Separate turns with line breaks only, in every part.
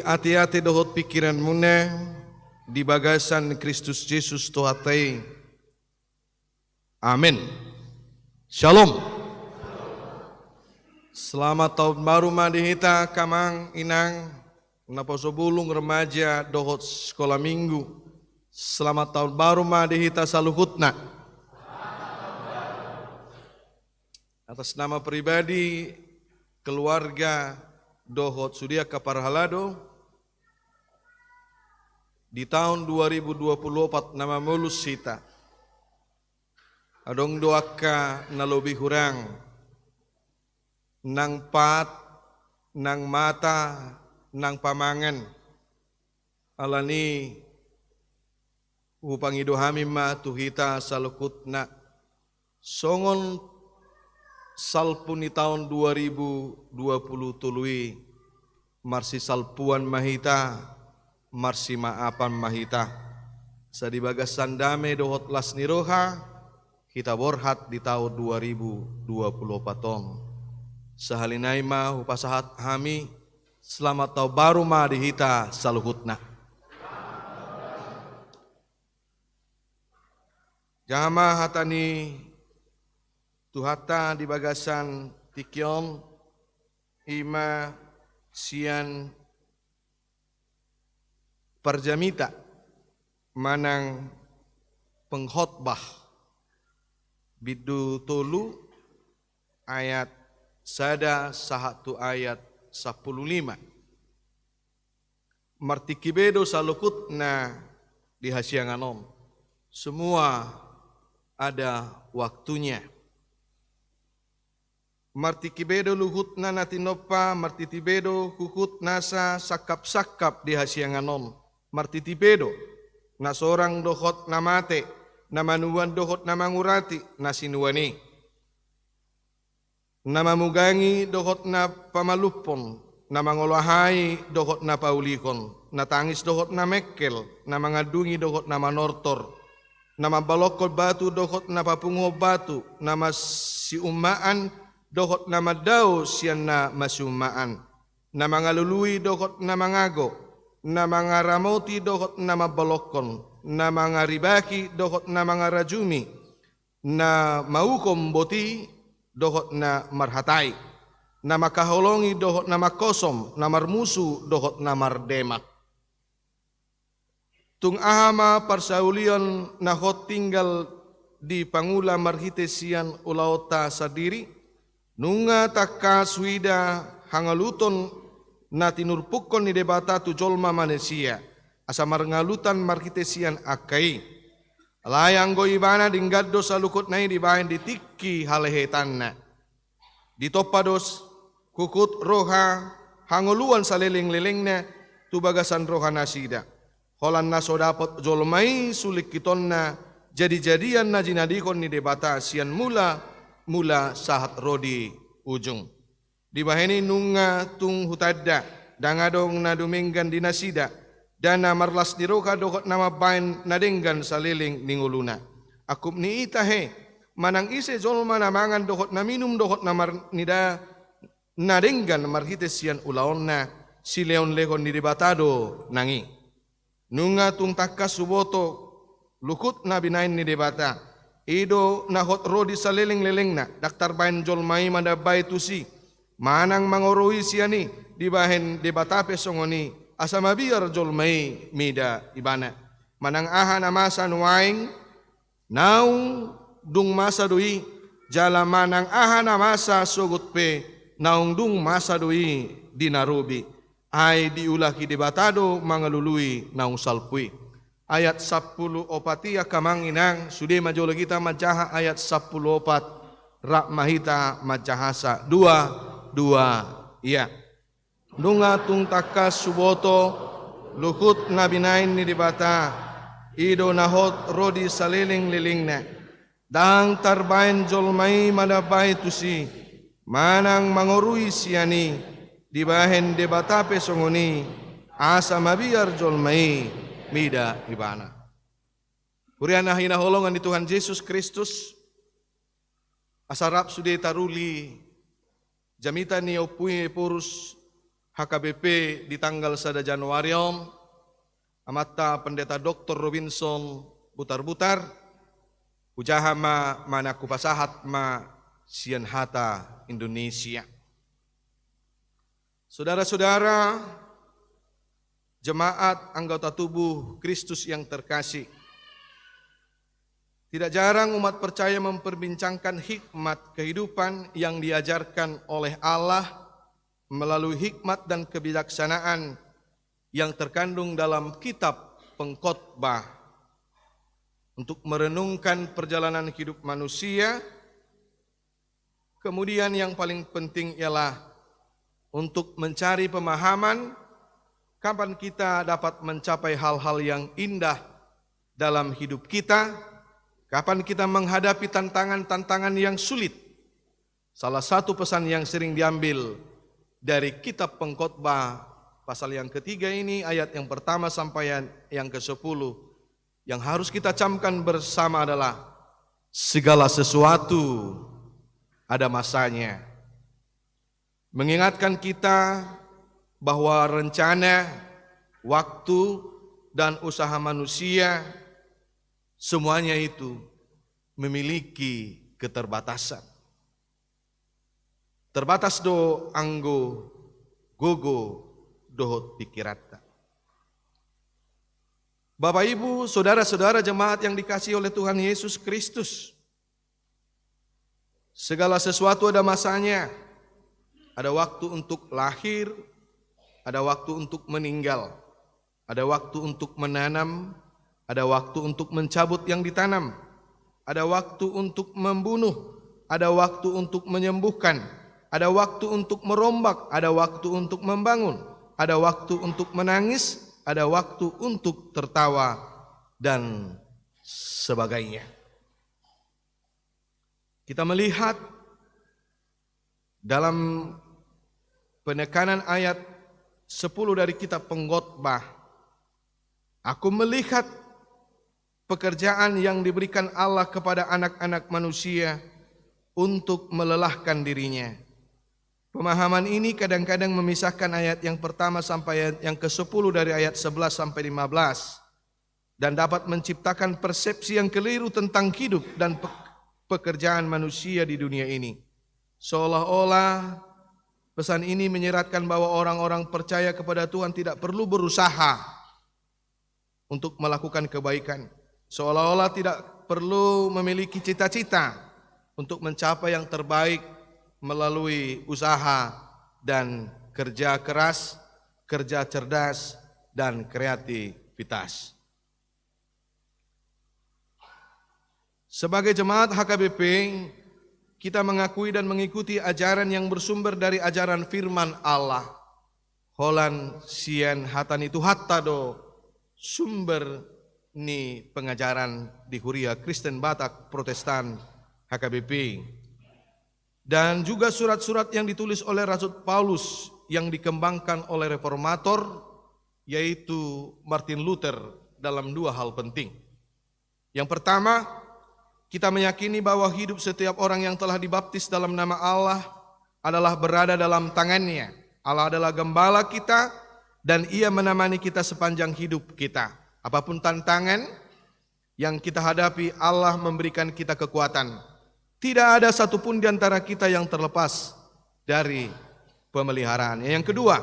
Hati-hati dohot pikiran muna di bagasan Kristus Yesus Tuhatai. Amin. Shalom. Selamat tahun baru madihita kamang inang naposobulung remaja dohot sekolah minggu. Selamat tahun baru madihita saluhutna. Atas nama pribadi, keluarga dohot sudia kaparhalado, di tahun 2024 nama mulus sita. Adong doaka na lebih hurang nang pat, nang mata, nang pamangan. Alani upang idohami ma tuhita salukutna. Songon salpuni tahun 2020 tului marsi salpuan mahita. Marsi maapan mahita sadibagas sandame dohot las niroha kita borhat di tahun 2024 sahalinai ma upasahat hami selamat tahun baru ma dihita saluhutna. Jama hatani tuhata di bagasan tikyon ima sian Parjamita manang pengkhotbah bidu tolu ayat sada sahatu ayat 15 martikibedo salukutna di hasianganom semua ada waktunya. Martikibedo luhutna natinopa martitibedo hukut nasa sakap-sakap di hasianganom. Martitipedo na seorang dohot namate namanuan dohot namangurati nasinuani namamugangi dohot na pamalupon namangolahai dohot na paulikon natangis dohot na mekkel namangadungi dohot na manortor namabalokol batu dohot na papungo batu nama siumaan dohot na madao siyan na masumaan namangalului dohot na mangago na mga ramoti dohot na mabalokon, na mga ribaki dohot na mga rajumi, na maukom boti dohot na marhatay, na makaholongi dohot na makosom, na marmusu dohot na mardemak. Tung ahama parsaulian na hot tinggal di pangula marhitesian ulaota sadiri, nunga taka swida hangaluton na tinurpukon ni debata tu jolma manusia asa marngalutan markitesian akai layang go ibana dinggaddo salukut nai dibahen ditikki halehetanna ditopados kukut roha hangoluan saleling-lelengna tu bagasan roha nasida holan naso dapot jolmai sulik kitonna jadi-jadian na jinadikon ni debata sian mula sahat rodi ujung. Di baheni nunga tung hutadda dangadong na dumenggan dinasida dana marlas diroka dohot nama bain nadenggan saliling ninguluna akup ni itahe manang ise jolma namangan dohot na minum dohot na nida nadenggan marhitesian ulaonna si leon lehon ni debatado nangi nunga tung takka suboto lukut na binain ni debata ido na hot rodi saliling lelengna daktar bain jolmai madabai tusi manang mangoroi siani dibahen debatape songoni asa mabiar jolmai mida ibana manang aha na masa nuaing naung dung masa doi jala manang aha na masa sogut pe naung dung masa doi dinarubi ay diulaki debatado mangalului naung salpui ayat 10 opatia kamang inang sude majolo kita majaha ayat 10 opat rak mahita majahasa dua iya nunga tung takas suboto luhut nabinain ni dibata ido nahot rodi saliling lilingna dang tarbain jolmai madabai tusi manang mangorui siani dibahen debata pesongoni asa mabiar jolmai mida ibana Kuriana hina holongan di Tuhan Yesus Kristus asarap sude taruli jamita ni opui purus HKBP di tanggal 1 Januari amata pendeta Dr. Robinson Butar-Butar ujaha mana kupasahat ma sian hata Indonesia. Saudara-saudara, jemaat anggota tubuh Kristus yang terkasih, tidak jarang umat percaya memperbincangkan hikmat kehidupan yang diajarkan oleh Allah melalui hikmat dan kebijaksanaan yang terkandung dalam kitab Pengkhotbah untuk merenungkan perjalanan hidup manusia. Kemudian yang paling penting ialah untuk mencari pemahaman kapan kita dapat mencapai hal-hal yang indah dalam hidup kita, kapan kita menghadapi tantangan-tantangan yang sulit. Salah satu pesan yang sering diambil dari kitab Pengkhotbah pasal yang ketiga ini, ayat yang pertama sampai yang ke-10, yang harus kita camkan bersama adalah segala sesuatu ada masanya. Mengingatkan kita bahwa rencana, waktu, dan usaha manusia semuanya itu memiliki keterbatasan. Terbatas do anggo gogo dohot pikirata. Bapak Ibu, saudara-saudara jemaat yang dikasihi oleh Tuhan Yesus Kristus, segala sesuatu ada masanya. Ada waktu untuk lahir, ada waktu untuk meninggal, ada waktu untuk menanam, ada waktu untuk mencabut yang ditanam, ada waktu untuk membunuh, ada waktu untuk menyembuhkan, ada waktu untuk merombak, ada waktu untuk membangun, ada waktu untuk menangis, ada waktu untuk tertawa, dan sebagainya. Kita melihat dalam penekanan ayat 10 dari kitab Pengkhotbah, aku melihat pekerjaan yang diberikan Allah kepada anak-anak manusia untuk melelahkan dirinya. Pemahaman ini kadang-kadang memisahkan ayat yang pertama sampai ayat yang ke-10 dari ayat 11 sampai 15 dan dapat menciptakan persepsi yang keliru tentang hidup dan pekerjaan manusia di dunia ini. Seolah-olah pesan ini menyeratkan bahwa orang-orang percaya kepada Tuhan tidak perlu berusaha untuk melakukan kebaikan. Seolah-olah tidak perlu memiliki cita-cita untuk mencapai yang terbaik melalui usaha dan kerja keras, kerja cerdas, dan kreativitas. Sebagai jemaat HKBP, kita mengakui dan mengikuti ajaran yang bersumber dari ajaran firman Allah. Holan sian hatan itu hatta do sumber ni pengajaran di Huria Kristen Batak Protestan HKBP. Dan juga surat-surat yang ditulis oleh Rasul Paulus yang dikembangkan oleh reformator, yaitu Martin Luther, dalam dua hal penting. Yang pertama, kita meyakini bahwa hidup setiap orang yang telah dibaptis dalam nama Allah adalah berada dalam tangannya. Allah adalah gembala kita dan Ia menemani kita sepanjang hidup kita. Apapun tantangan yang kita hadapi, Allah memberikan kita kekuatan. Tidak ada satupun di antara kita yang terlepas dari pemeliharaan. Yang kedua,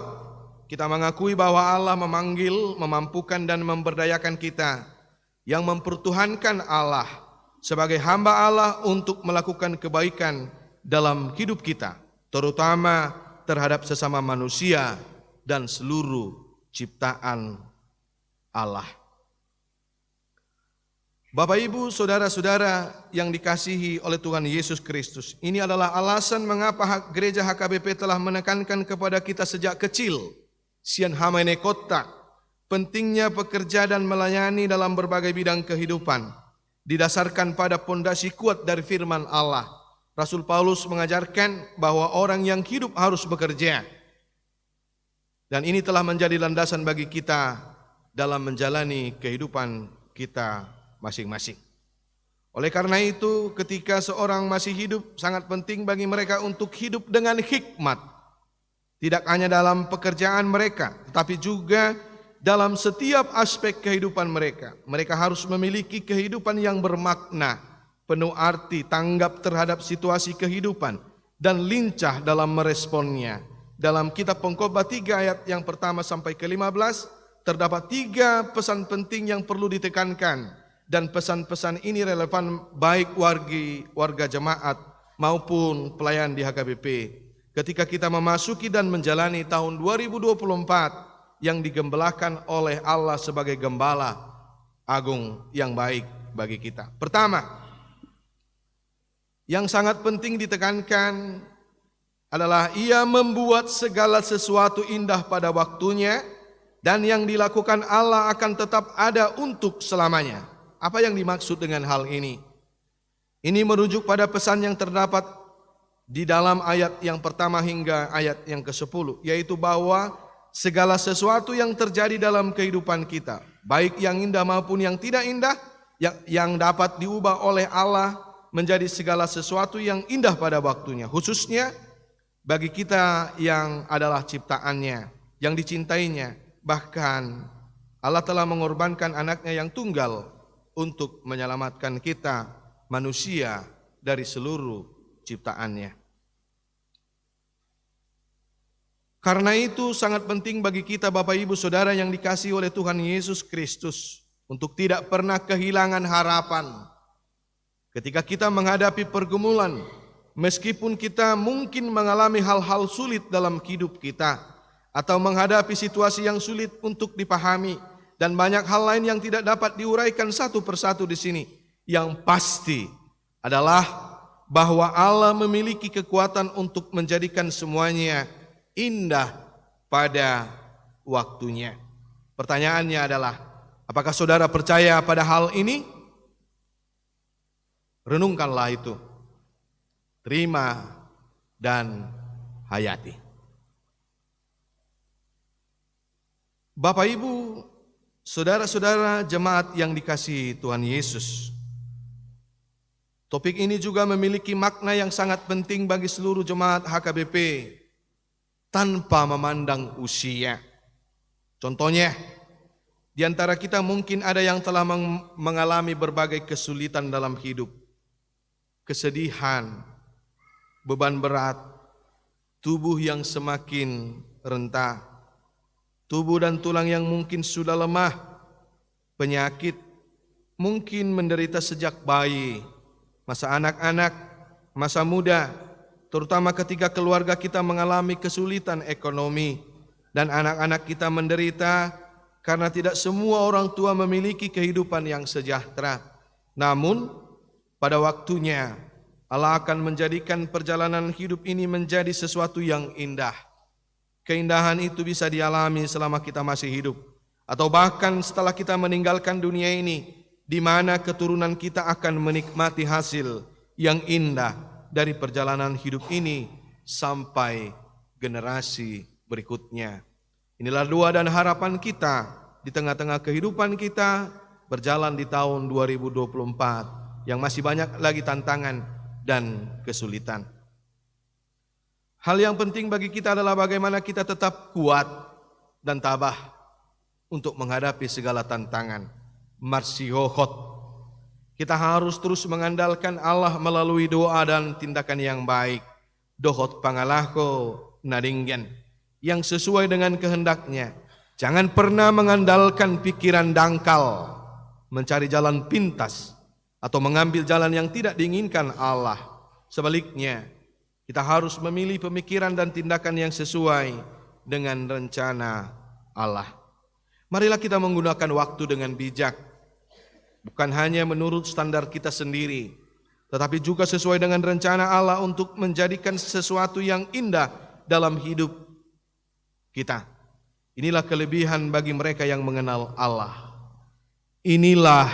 kita mengakui bahwa Allah memanggil, memampukan dan memberdayakan kita yang mempertuhankan Allah sebagai hamba Allah untuk melakukan kebaikan dalam hidup kita, terutama terhadap sesama manusia dan seluruh ciptaan Allah. Bapak Ibu, saudara-saudara yang dikasihi oleh Tuhan Yesus Kristus, ini adalah alasan mengapa gereja HKBP telah menekankan kepada kita sejak kecil, sian hamene kota, pentingnya bekerja dan melayani dalam berbagai bidang kehidupan, didasarkan pada pondasi kuat dari firman Allah. Rasul Paulus mengajarkan bahwa orang yang hidup harus bekerja. Dan ini telah menjadi landasan bagi kita dalam menjalani kehidupan kita masing-masing. Oleh karena itu, ketika seorang masih hidup, sangat penting bagi mereka untuk hidup dengan hikmat. Tidak hanya dalam pekerjaan mereka, tetapi juga dalam setiap aspek kehidupan mereka. Mereka harus memiliki kehidupan yang bermakna, penuh arti, tanggap terhadap situasi kehidupan, dan lincah dalam meresponnya. Dalam kitab Pengkhotbah 3 ayat yang pertama sampai ke-15, terdapat 3 pesan penting yang perlu ditekankan, dan pesan-pesan ini relevan baik warga jemaat maupun pelayan di HKBP. Ketika kita memasuki dan menjalani tahun 2024 yang digembalakan oleh Allah sebagai gembala agung yang baik bagi kita. Pertama, yang sangat penting ditekankan adalah Ia membuat segala sesuatu indah pada waktunya, dan yang dilakukan Allah akan tetap ada untuk selamanya. Apa yang dimaksud dengan hal ini? Ini merujuk pada pesan yang terdapat di dalam ayat yang pertama hingga ayat yang ke-10, yaitu bahwa segala sesuatu yang terjadi dalam kehidupan kita, baik yang indah maupun yang tidak indah, yang dapat diubah oleh Allah menjadi segala sesuatu yang indah pada waktunya, khususnya bagi kita yang adalah ciptaannya, yang dicintainya. Bahkan Allah telah mengorbankan anaknya yang tunggal untuk menyelamatkan kita manusia dari seluruh ciptaannya. Karena itu sangat penting bagi kita Bapak Ibu Saudara yang dikasihi oleh Tuhan Yesus Kristus untuk tidak pernah kehilangan harapan. Ketika kita menghadapi pergumulan, meskipun kita mungkin mengalami hal-hal sulit dalam hidup kita, atau menghadapi situasi yang sulit untuk dipahami, dan banyak hal lain yang tidak dapat diuraikan satu persatu di sini. Yang pasti adalah bahwa Allah memiliki kekuatan untuk menjadikan semuanya indah pada waktunya. Pertanyaannya adalah, apakah saudara percaya pada hal ini? Renungkanlah itu. Terima dan hayati. Bapak Ibu, saudara-saudara jemaat yang dikasihi Tuhan Yesus, topik ini juga memiliki makna yang sangat penting bagi seluruh jemaat HKBP tanpa memandang usia. Contohnya, di antara kita mungkin ada yang telah mengalami berbagai kesulitan dalam hidup, kesedihan, beban berat, tubuh yang semakin rentah, tubuh dan tulang yang mungkin sudah lemah, penyakit, mungkin menderita sejak bayi, masa anak-anak, masa muda, terutama ketika keluarga kita mengalami kesulitan ekonomi, dan anak-anak kita menderita karena tidak semua orang tua memiliki kehidupan yang sejahtera. Namun, pada waktunya Allah akan menjadikan perjalanan hidup ini menjadi sesuatu yang indah. Keindahan itu bisa dialami selama kita masih hidup, atau bahkan setelah kita meninggalkan dunia ini, di mana keturunan kita akan menikmati hasil yang indah dari perjalanan hidup ini sampai generasi berikutnya. Inilah doa dan harapan kita di tengah-tengah kehidupan kita berjalan di tahun 2024 yang masih banyak lagi tantangan dan kesulitan. Hal yang penting bagi kita adalah bagaimana kita tetap kuat dan tabah untuk menghadapi segala tantangan. Marsihohot. Kita harus terus mengandalkan Allah melalui doa dan tindakan yang baik. Dohot pangalahko nadingen. Yang sesuai dengan kehendaknya. Jangan pernah mengandalkan pikiran dangkal, mencari jalan pintas, atau mengambil jalan yang tidak diinginkan Allah. Sebaliknya, kita harus memilih pemikiran dan tindakan yang sesuai dengan rencana Allah. Marilah kita menggunakan waktu dengan bijak, bukan hanya menurut standar kita sendiri, tetapi juga sesuai dengan rencana Allah untuk menjadikan sesuatu yang indah dalam hidup kita. Inilah kelebihan bagi mereka yang mengenal Allah. Inilah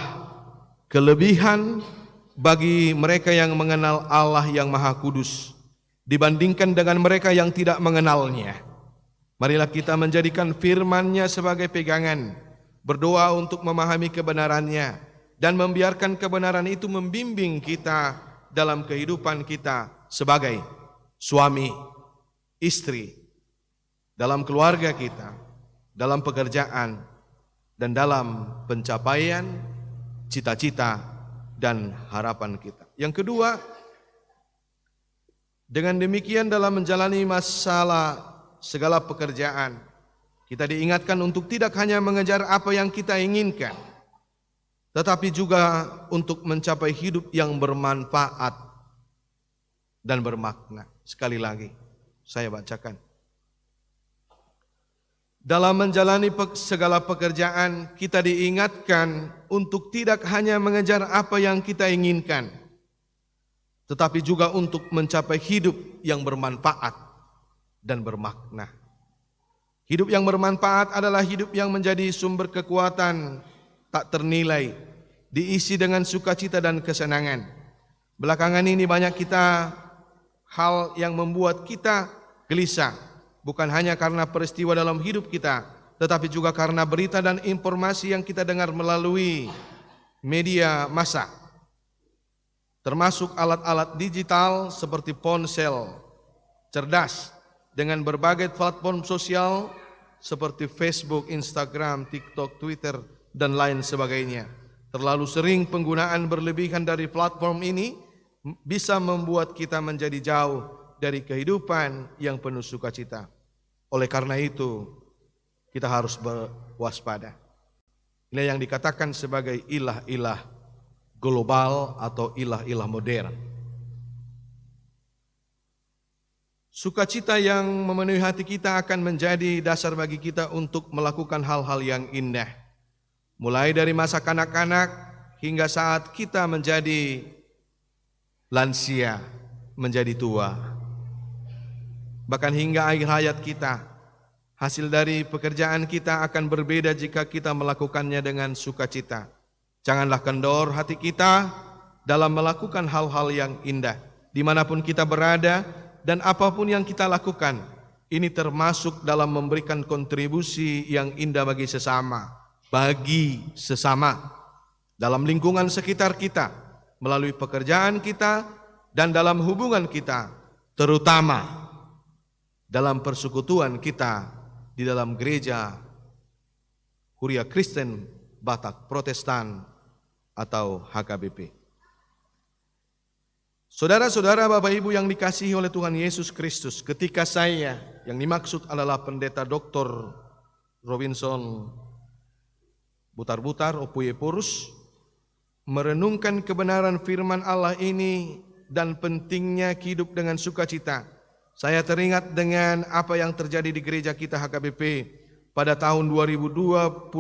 kelebihan bagi mereka yang mengenal Allah yang Maha Kudus dibandingkan dengan mereka yang tidak mengenalnya. Marilah kita menjadikan firman-Nya sebagai pegangan, berdoa untuk memahami kebenarannya, dan membiarkan kebenaran itu membimbing kita dalam kehidupan kita sebagai suami, istri, dalam keluarga kita, dalam pekerjaan, dan dalam pencapaian cita-cita dan harapan kita. Yang kedua, dengan demikian dalam menjalani masalah segala pekerjaan, kita diingatkan untuk tidak hanya mengejar apa yang kita inginkan, tetapi juga untuk mencapai hidup yang bermanfaat dan bermakna. Sekali lagi, saya bacakan. Dalam menjalani segala pekerjaan, kita diingatkan untuk tidak hanya mengejar apa yang kita inginkan, tetapi juga untuk mencapai hidup yang bermanfaat dan bermakna. Hidup yang bermanfaat adalah hidup yang menjadi sumber kekuatan tak ternilai, diisi dengan sukacita dan kesenangan. Belakangan ini banyak hal yang membuat kita gelisah, bukan hanya karena peristiwa dalam hidup kita, tetapi juga karena berita dan informasi yang kita dengar melalui media massa, termasuk alat-alat digital seperti ponsel cerdas dengan berbagai platform sosial seperti Facebook, Instagram, TikTok, Twitter, dan lain sebagainya. Terlalu sering penggunaan berlebihan dari platform ini bisa membuat kita menjadi jauh dari kehidupan yang penuh sukacita. Oleh karena itu, kita harus berwaspada. Ini yang dikatakan sebagai ilah-ilah global atau ilah-ilah modern. Sukacita yang memenuhi hati kita akan menjadi dasar bagi kita untuk melakukan hal-hal yang indah. Mulai dari masa kanak-kanak hingga saat kita menjadi lansia, menjadi tua. Bahkan hingga akhir hayat kita, hasil dari pekerjaan kita akan berbeda jika kita melakukannya dengan sukacita. Janganlah kendor hati kita dalam melakukan hal-hal yang indah. Dimanapun kita berada dan apapun yang kita lakukan, ini termasuk dalam memberikan kontribusi yang indah bagi sesama. Dalam lingkungan sekitar kita, melalui pekerjaan kita, dan dalam hubungan kita, terutama dalam persekutuan kita di dalam gereja Huria Kristen Batak Protestan atau HKBP. Saudara-saudara, Bapak Ibu yang dikasihi oleh Tuhan Yesus Kristus, ketika saya, yang dimaksud adalah Pendeta Dr. Robinson Butar-Butar Opuye Purus, merenungkan kebenaran firman Allah ini dan pentingnya hidup dengan sukacita, saya teringat dengan apa yang terjadi di gereja kita HKBP pada tahun 2022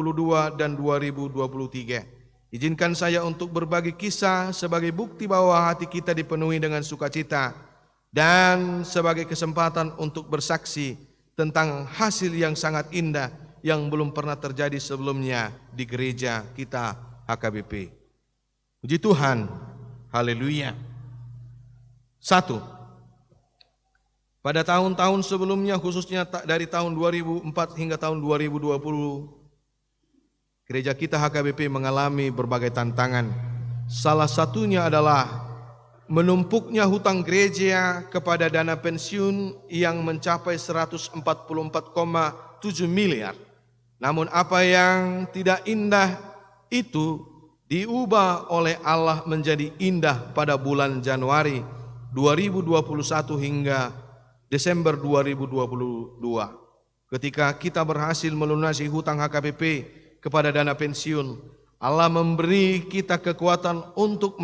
dan 2023. Izinkan saya untuk berbagi kisah sebagai bukti bahwa hati kita dipenuhi dengan sukacita dan sebagai kesempatan untuk bersaksi tentang hasil yang sangat indah yang belum pernah terjadi sebelumnya di gereja kita HKBP. Puji Tuhan, haleluya. 1. Pada tahun-tahun sebelumnya, khususnya dari tahun 2004 hingga tahun 2020, gereja kita HKBP mengalami berbagai tantangan. Salah satunya adalah menumpuknya hutang gereja kepada dana pensiun yang mencapai 144,7 miliar. Namun apa yang tidak indah itu diubah oleh Allah menjadi indah pada bulan Januari 2021 hingga Desember 2022. Ketika kita berhasil melunasi hutang HKBP kepada dana pensiun, Allah memberi kita kekuatan untuk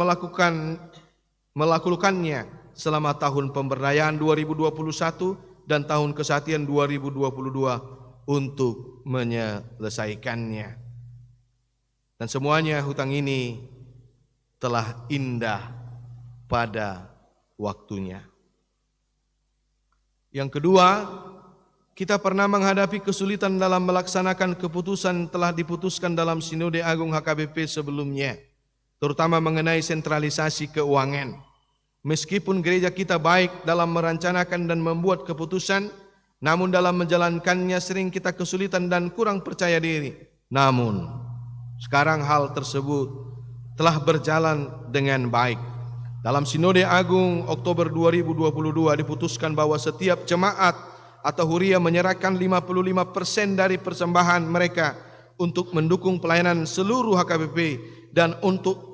melakukannya selama tahun pemberdayaan 2021 dan tahun kesatian 2022 untuk menyelesaikannya. Dan semuanya hutang ini telah indah pada waktunya. Yang kedua, kita pernah menghadapi kesulitan dalam melaksanakan keputusan telah diputuskan dalam Sinode Agung HKBP sebelumnya, terutama mengenai sentralisasi keuangan. Meskipun gereja kita baik dalam merencanakan dan membuat keputusan, namun dalam menjalankannya sering kita kesulitan dan kurang percaya diri. Namun, sekarang hal tersebut telah berjalan dengan baik. Dalam Sinode Agung Oktober 2022 diputuskan bahwa setiap jemaat atau Huria menyerahkan 55% dari persembahan mereka untuk mendukung pelayanan seluruh HKBP dan untuk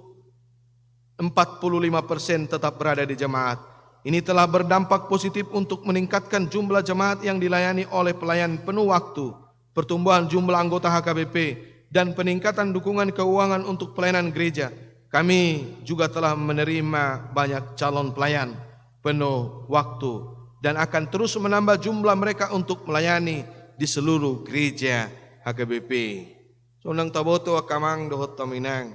45% tetap berada di jemaat. Ini telah berdampak positif untuk meningkatkan jumlah jemaat yang dilayani oleh pelayan penuh waktu, pertumbuhan jumlah anggota HKBP, dan peningkatan dukungan keuangan untuk pelayanan gereja. Kami juga telah menerima banyak calon pelayan penuh waktu dan akan terus menambah jumlah mereka untuk melayani di seluruh gereja HKBP. Sonang taboto akamang dohot taminang.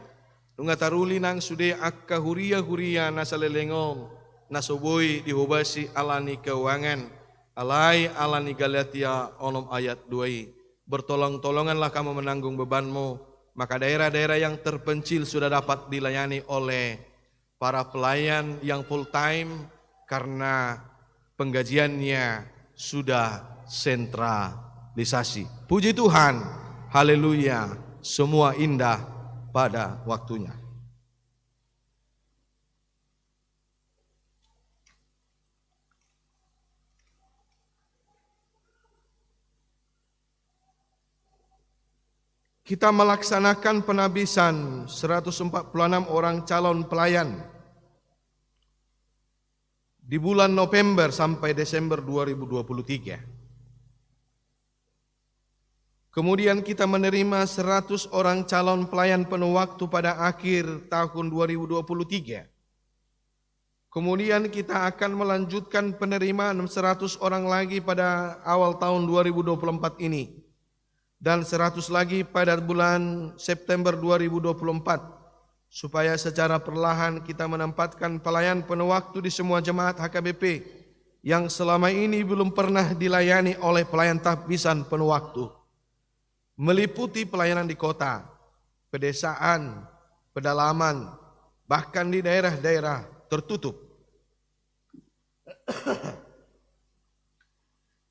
Nunga taruli nang sude akka huria nasalelengong nasoboy dihubasi alani keuangan alai alani Galatia onom ayat 2. Bertolong-tolonganlah kamu menanggung bebanmu, maka daerah-daerah yang terpencil sudah dapat dilayani oleh para pelayan yang full time karena penggajiannya sudah sentralisasi. Puji Tuhan, haleluya, semua indah pada waktunya. Kita melaksanakan penabisan 146 orang calon pelayan di bulan November sampai Desember 2023. Kemudian kita menerima 100 orang calon pelayan penuh waktu pada akhir tahun 2023. Kemudian kita akan melanjutkan penerimaan 100 orang lagi pada awal tahun 2024 ini. Dan 100 lagi pada bulan September 2024. Supaya secara perlahan kita menempatkan pelayan penuh waktu di semua jemaat HKBP yang selama ini belum pernah dilayani oleh pelayan tahbisan penuh waktu. Meliputi pelayanan di kota, pedesaan, pedalaman, bahkan di daerah-daerah tertutup.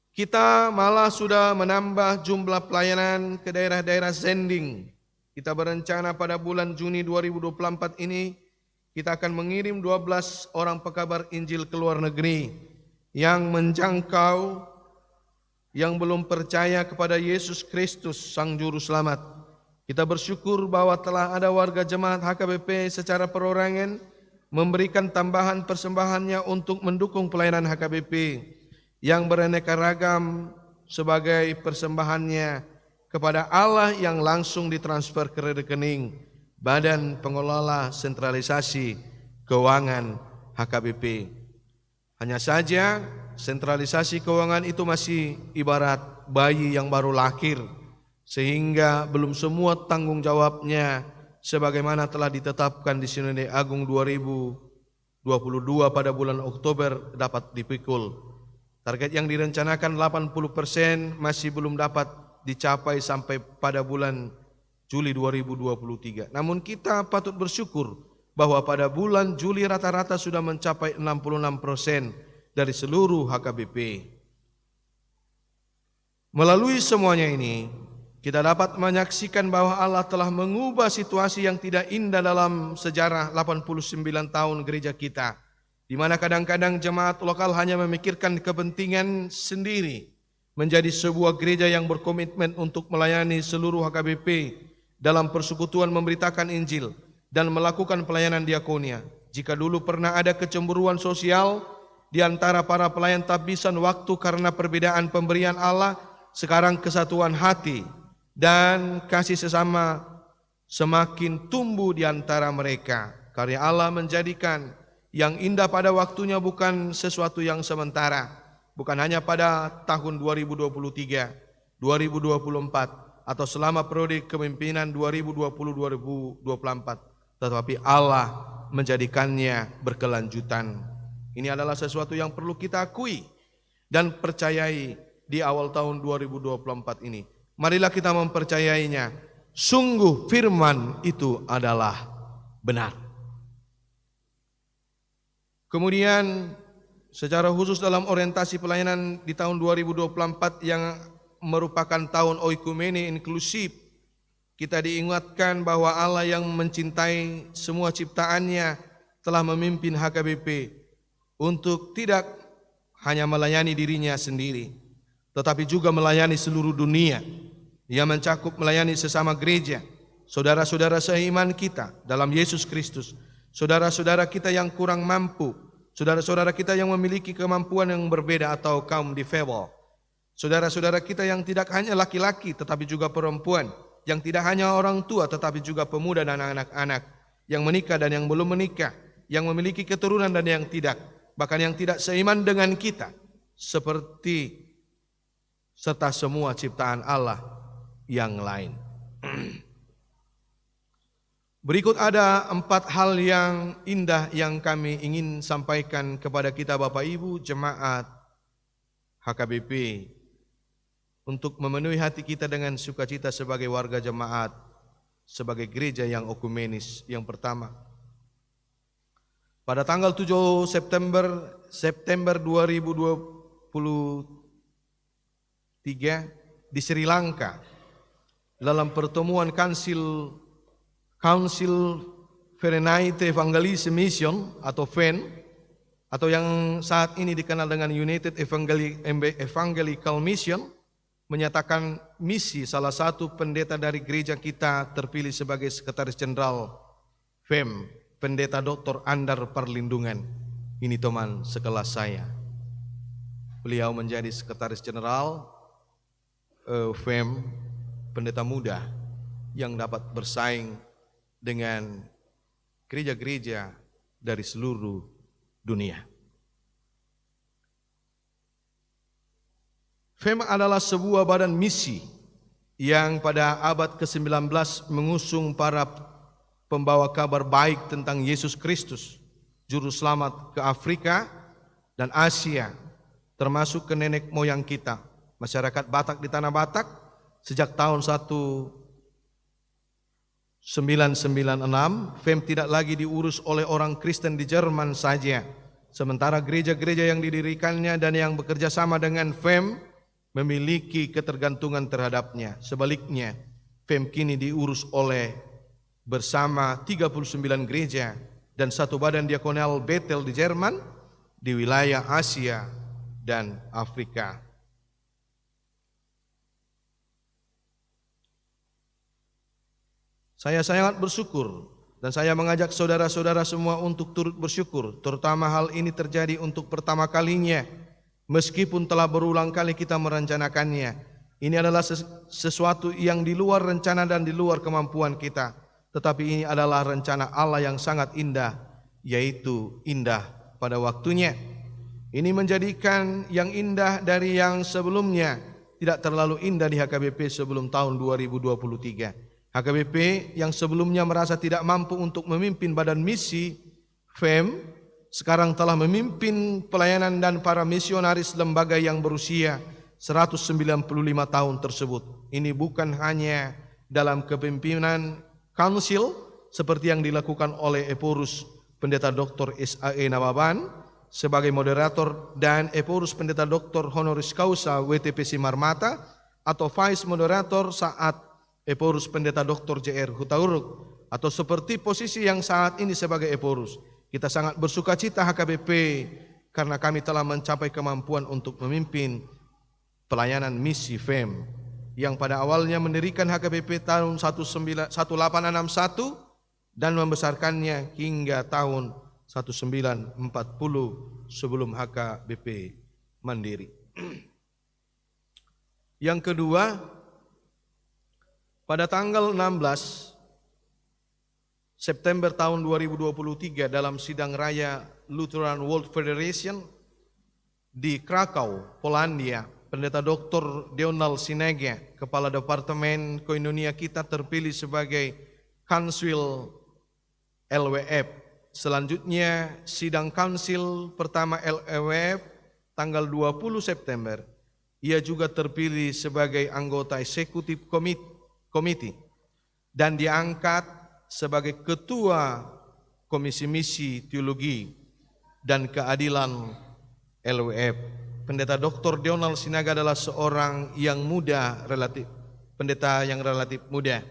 Kita malah sudah menambah jumlah pelayanan ke daerah-daerah sending. Kita berencana pada bulan Juni 2024 ini kita akan mengirim 12 orang pekabar Injil ke luar negeri yang menjangkau yang belum percaya kepada Yesus Kristus Sang Juru Selamat. Kita bersyukur bahwa telah ada warga jemaat HKBP secara perorangan memberikan tambahan persembahannya untuk mendukung pelayanan HKBP yang beraneka ragam sebagai persembahannya kepada Allah yang langsung ditransfer ke rekening Badan Pengelola Sentralisasi Keuangan HKBP. Hanya saja sentralisasi keuangan itu masih ibarat bayi yang baru lahir, sehingga belum semua tanggung jawabnya sebagaimana telah ditetapkan di Sinode Agung 2022 pada bulan Oktober dapat dipikul. Target yang direncanakan 80% masih belum dapat dicapai sampai pada bulan Juli 2023. Namun kita patut bersyukur bahwa pada bulan Juli rata-rata sudah mencapai 66% dari seluruh HKBP. Melalui semuanya ini, kita dapat menyaksikan bahwa Allah telah mengubah situasi yang tidak indah dalam sejarah 89 tahun gereja kita, di mana kadang-kadang jemaat lokal hanya memikirkan kepentingan sendiri, menjadi sebuah gereja yang berkomitmen untuk melayani seluruh HKBP dalam persekutuan memberitakan Injil dan melakukan pelayanan diakonia. Jika dulu pernah ada kecemburuan sosial di antara para pelayan tahbisan waktu karena perbedaan pemberian Allah, sekarang kesatuan hati dan kasih sesama semakin tumbuh di antara mereka. Karya Allah menjadikan yang indah pada waktunya bukan sesuatu yang sementara, bukan hanya pada tahun 2023, 2024 atau selama periode kepemimpinan 2020-2024, tetapi Allah menjadikannya berkelanjutan. Ini adalah sesuatu yang perlu kita akui dan percayai di awal tahun 2024 ini. Marilah kita mempercayainya. Sungguh firman itu adalah benar. Kemudian secara khusus dalam orientasi pelayanan di tahun 2024 yang merupakan tahun oikumene inklusif, kita diingatkan bahwa Allah yang mencintai semua ciptaannya telah memimpin HKBP untuk tidak hanya melayani dirinya sendiri, tetapi juga melayani seluruh dunia. Ia mencakup melayani sesama gereja, saudara-saudara seiman kita dalam Yesus Kristus, saudara-saudara kita yang kurang mampu, saudara-saudara kita yang memiliki kemampuan yang berbeda atau kaum difabel, saudara-saudara kita yang tidak hanya laki-laki tetapi juga perempuan, yang tidak hanya orang tua tetapi juga pemuda dan anak-anak, yang menikah dan yang belum menikah, yang memiliki keturunan dan yang tidak, bahkan yang tidak seiman dengan kita, serta semua ciptaan Allah yang lain. Berikut ada 4 hal yang indah yang kami ingin sampaikan kepada kita Bapak Ibu jemaat HKBP untuk memenuhi hati kita dengan sukacita sebagai warga jemaat, sebagai gereja yang ekumenis. Yang pertama, pada tanggal 7 September 2023 di Sri Lanka, dalam pertemuan Council Verenite Evangelische Mission atau FEN, atau yang saat ini dikenal dengan United Evangelical Mission, menyatakan misi salah satu pendeta dari gereja kita terpilih sebagai Sekretaris Jenderal FEM, Pendeta Dr. Andar Perlindungan. Ini teman sekelas saya. Beliau menjadi Sekretaris Jenderal FEM, pendeta muda yang dapat bersaing dengan gereja-gereja dari seluruh dunia. FEM adalah sebuah badan misi yang pada abad ke-19 mengusung para pembawa kabar baik tentang Yesus Kristus, juru selamat ke Afrika dan Asia, termasuk ke nenek moyang kita, masyarakat Batak di Tanah Batak. Sejak tahun 1996, FEM tidak lagi diurus oleh orang Kristen di Jerman saja. Sementara gereja-gereja yang didirikannya dan yang bekerja sama dengan FEM memiliki ketergantungan terhadapnya. Sebaliknya, FEM kini diurus oleh bersama 39 gereja dan 1 badan diakonal Bethel di Jerman, di wilayah Asia dan Afrika. Saya sangat bersyukur dan saya mengajak saudara-saudara semua untuk turut bersyukur, terutama hal ini terjadi untuk pertama kalinya, meskipun telah berulang kali kita merencanakannya. Ini adalah sesuatu yang di luar rencana dan di luar kemampuan kita, tetapi ini adalah rencana Allah yang sangat indah, yaitu indah pada waktunya. Ini menjadikan yang indah dari yang sebelumnya tidak terlalu indah di HKBP sebelum tahun 2023. HKBP yang sebelumnya merasa tidak mampu untuk memimpin badan misi FEM, sekarang telah memimpin pelayanan dan para misionaris lembaga yang berusia 195 tahun tersebut. Ini bukan hanya dalam kepemimpinan Council seperti yang dilakukan oleh Eporus Pendeta Dr. S.A.E. Nababan sebagai moderator dan Eporus Pendeta Dr. Honoris Causa WTPC Marmata, atau Vice Moderator saat Eporus Pendeta Dr. J.R. Hutauruk, atau seperti posisi yang saat ini sebagai Eporus. Kita sangat bersuka cita HKBP karena kami telah mencapai kemampuan untuk memimpin pelayanan misi FEM yang pada awalnya mendirikan HKBP tahun 1861 dan membesarkannya hingga tahun 1940 sebelum HKBP mandiri. Yang kedua, pada tanggal 16 September tahun 2023 dalam sidang raya Lutheran World Federation di Krakow, Polandia, Pendeta Dr. Donald Sinege, Kepala Departemen Koinonia kita, terpilih sebagai Kansil LWF. Selanjutnya sidang Kansil pertama LWF tanggal 20 September. Ia juga terpilih sebagai anggota eksekutif komite dan diangkat sebagai ketua Komisi Misi Teologi dan Keadilan LWF. Pendeta Dr. Donald Sinaga adalah seorang yang muda, pendeta yang relatif muda,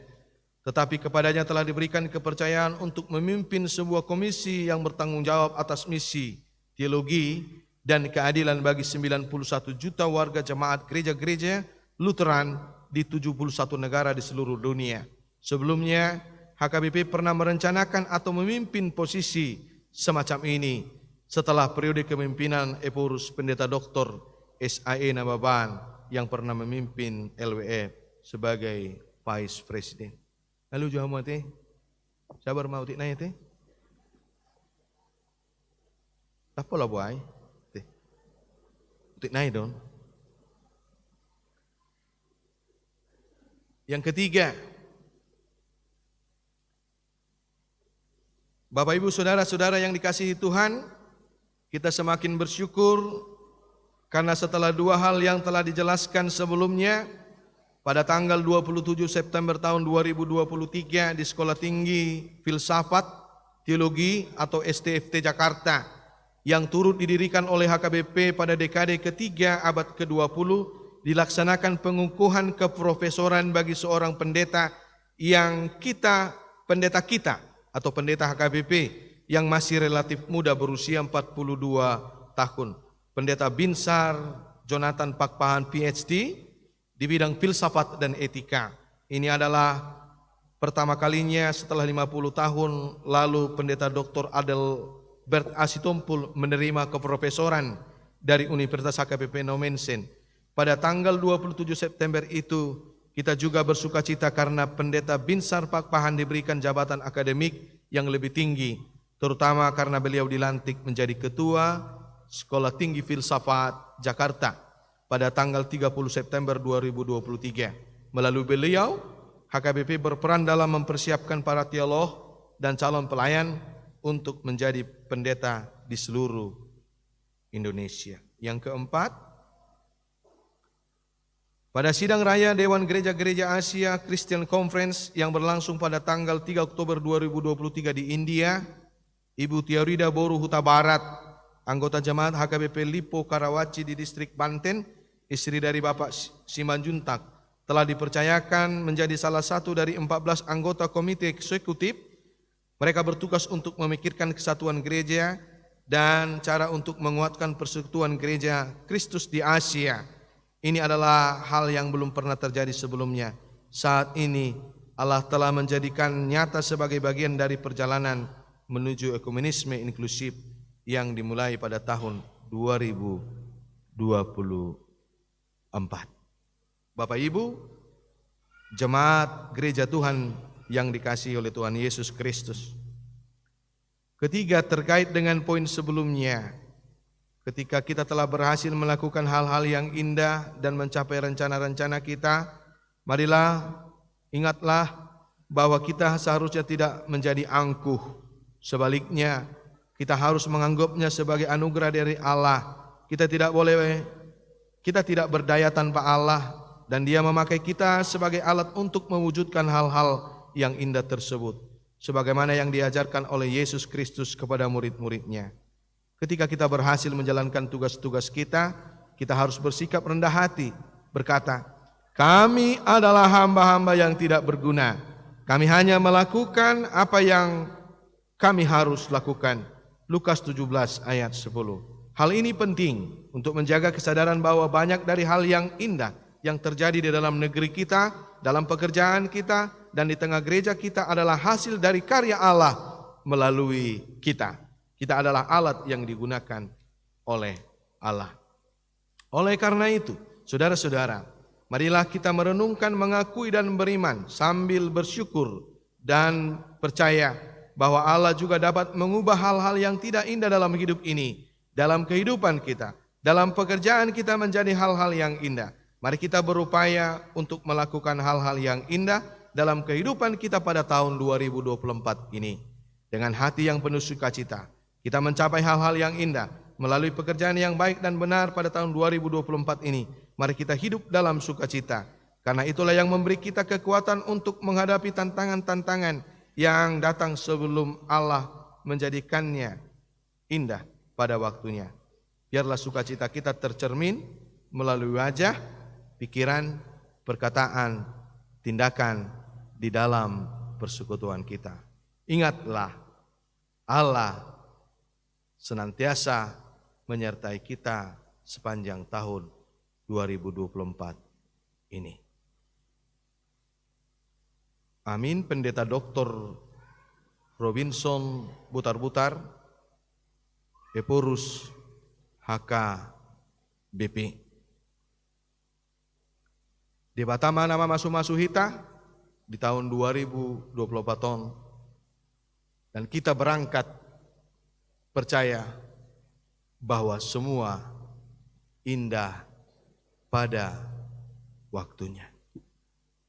tetapi kepadanya telah diberikan kepercayaan untuk memimpin sebuah komisi yang bertanggung jawab atas misi teologi dan keadilan bagi 91 juta warga jemaat gereja-gereja Lutheran di 71 negara di seluruh dunia. Sebelumnya, HKBP pernah merencanakan atau memimpin posisi semacam ini setelah periode kepemimpinan Eporus Pendeta Dr. S.A.E. Nababan yang pernah memimpin LWF sebagai Vice President. Lalu jauh mau teh, sabar mau teh nanya teh. Apa lah buai? Teh, teh nanya dong. Yang ketiga, Bapak Ibu Saudara-saudara yang dikasihi Tuhan, kita semakin bersyukur karena setelah dua hal yang telah dijelaskan sebelumnya, pada tanggal 27 September tahun 2023 di Sekolah Tinggi Filsafat Teologi atau STFT Jakarta yang turut didirikan oleh HKBP pada dekade ketiga abad ke-20 dilaksanakan pengukuhan keprofesoran bagi seorang pendeta pendeta kita atau pendeta HKBP yang masih relatif muda berusia 42 tahun. Pendeta Binsar Jonathan Pakpahan PhD di bidang filsafat dan etika. Ini adalah pertama kalinya setelah 50 tahun lalu Pendeta Dr. Adelbert Asitompul menerima keprofesoran dari Universitas HKBP Nomensen. Pada tanggal 27 September itu kita juga bersuka cita karena Pendeta Binsar Pakpahan diberikan jabatan akademik yang lebih tinggi, terutama karena beliau dilantik menjadi Ketua Sekolah Tinggi Filsafat Jakarta pada tanggal 30 September 2023. Melalui beliau, HKBP berperan dalam mempersiapkan para teolog dan calon pelayan untuk menjadi pendeta di seluruh Indonesia. Yang keempat, pada sidang raya Dewan Gereja-Gereja Asia Christian Conference yang berlangsung pada tanggal 3 Oktober 2023 di India, Ibu Tiarida Boru Huta Barat, anggota jemaat HKBP Lipo Karawaci di distrik Banten, istri dari Bapak Simanjuntak, telah dipercayakan menjadi salah satu dari 14 anggota komite eksekutif. Mereka bertugas untuk memikirkan kesatuan gereja dan cara untuk menguatkan persekutuan gereja Kristus di Asia. Ini adalah hal yang belum pernah terjadi sebelumnya. Saat ini Allah telah menjadikan nyata sebagai bagian dari perjalanan menuju ekumenisme inklusif yang dimulai pada tahun 2024. Bapak Ibu, jemaat gereja Tuhan yang dikasihi oleh Tuhan Yesus Kristus. Ketiga, terkait dengan poin sebelumnya, ketika kita telah berhasil melakukan hal-hal yang indah dan mencapai rencana-rencana kita, marilah ingatlah bahwa kita seharusnya tidak menjadi angkuh. Sebaliknya, kita harus menganggapnya sebagai anugerah dari Allah. Kita tidak berdaya tanpa Allah, dan Dia memakai kita sebagai alat untuk mewujudkan hal-hal yang indah tersebut, sebagaimana yang diajarkan oleh Yesus Kristus kepada murid-muridnya. Ketika kita berhasil menjalankan tugas-tugas kita, kita harus bersikap rendah hati, berkata, kami adalah hamba-hamba yang tidak berguna. Kami hanya melakukan apa yang kami harus lakukan. Lukas 17 ayat 10. Hal ini penting untuk menjaga kesadaran bahwa banyak dari hal yang indah yang terjadi di dalam negeri kita, dalam pekerjaan kita, dan di tengah gereja kita adalah hasil dari karya Allah melalui kita. Kita adalah alat yang digunakan oleh Allah. Oleh karena itu, saudara-saudara, marilah kita merenungkan, mengakui dan beriman sambil bersyukur dan percaya bahwa Allah juga dapat mengubah hal-hal yang tidak indah dalam hidup ini, dalam kehidupan kita, dalam pekerjaan kita menjadi hal-hal yang indah. Mari kita berupaya untuk melakukan hal-hal yang indah dalam kehidupan kita pada tahun 2024 ini. Dengan hati yang penuh sukacita, kita mencapai hal-hal yang indah melalui pekerjaan yang baik dan benar pada tahun 2024 ini. Mari kita hidup dalam sukacita, karena itulah yang memberi kita kekuatan untuk menghadapi tantangan-tantangan yang datang sebelum Allah menjadikannya indah pada waktunya. Biarlah sukacita kita tercermin melalui wajah, pikiran, perkataan, tindakan di dalam persekutuan kita. Ingatlah, Allah senantiasa menyertai kita sepanjang tahun 2024 ini. Amin. Pendeta Dr. Robinson Butar-Butar, Eporus HKBP. Di Batama nama masu-masu hita di tahun 2024 tahun. Dan kita berangkat percaya bahwa semua indah pada waktunya.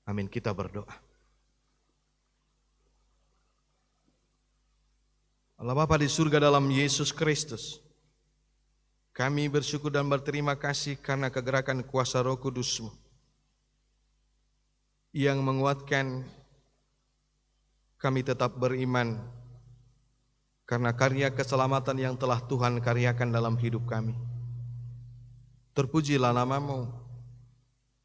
Amin, kita berdoa. Allah Bapa di surga dalam Yesus Kristus, kami bersyukur dan berterima kasih karena kegerakan kuasa Roh Kudus-Mu yang menguatkan kami tetap beriman karena karya keselamatan yang telah Tuhan karyakan dalam hidup kami. Terpujilah nama-Mu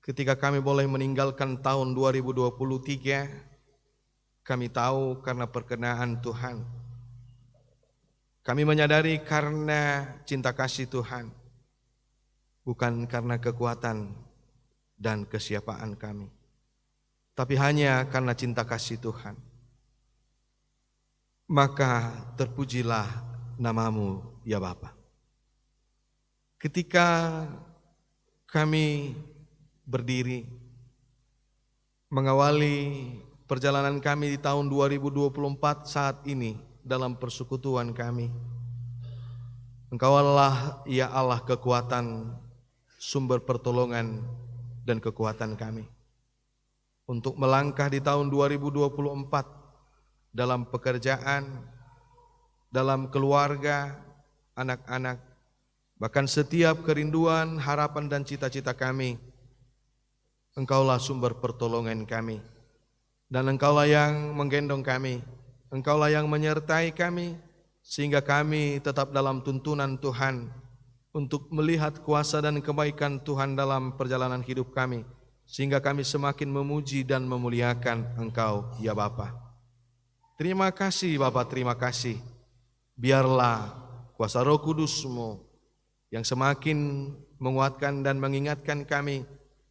ketika kami boleh meninggalkan tahun 2023, kami tahu karena perkenaan Tuhan. Kami menyadari karena cinta kasih Tuhan, bukan karena kekuatan dan kesiapaan kami, tapi hanya karena cinta kasih Tuhan. Maka terpujilah nama-Mu ya Bapa. Ketika kami berdiri mengawali perjalanan kami di tahun 2024 saat ini dalam persekutuan kami, Engkau Allah ya Allah kekuatan, sumber pertolongan dan kekuatan kami untuk melangkah di tahun 2024 dalam pekerjaan, dalam keluarga, anak-anak, bahkan setiap kerinduan, harapan dan cita-cita kami. Engkaulah sumber pertolongan kami, dan Engkaulah yang menggendong kami, Engkaulah yang menyertai kami, sehingga kami tetap dalam tuntunan Tuhan untuk melihat kuasa dan kebaikan Tuhan dalam perjalanan hidup kami, sehingga kami semakin memuji dan memuliakan Engkau ya Bapa. Terima kasih Bapa, terima kasih. Biarlah kuasa Roh Kudus-Mu yang semakin menguatkan dan mengingatkan kami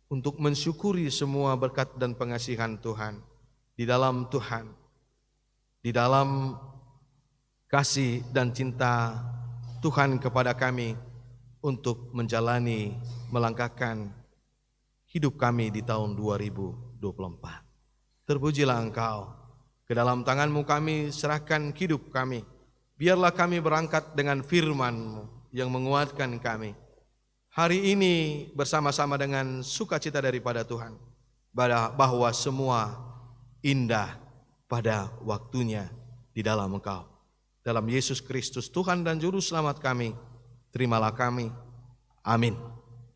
untuk mensyukuri semua berkat dan pengasihan Tuhan di dalam Tuhan, di dalam kasih dan cinta Tuhan kepada kami untuk menjalani, melangkahkan hidup kami di tahun 2024. Terpujilah Engkau. Ke dalam tangan-Mu kami serahkan hidup kami. Biarlah kami berangkat dengan firman-Mu yang menguatkan kami. Hari ini bersama-sama dengan sukacita daripada Tuhan, bahwa semua indah pada waktunya di dalam Engkau. Dalam Yesus Kristus Tuhan dan Juru Selamat kami, terimalah kami. Amin.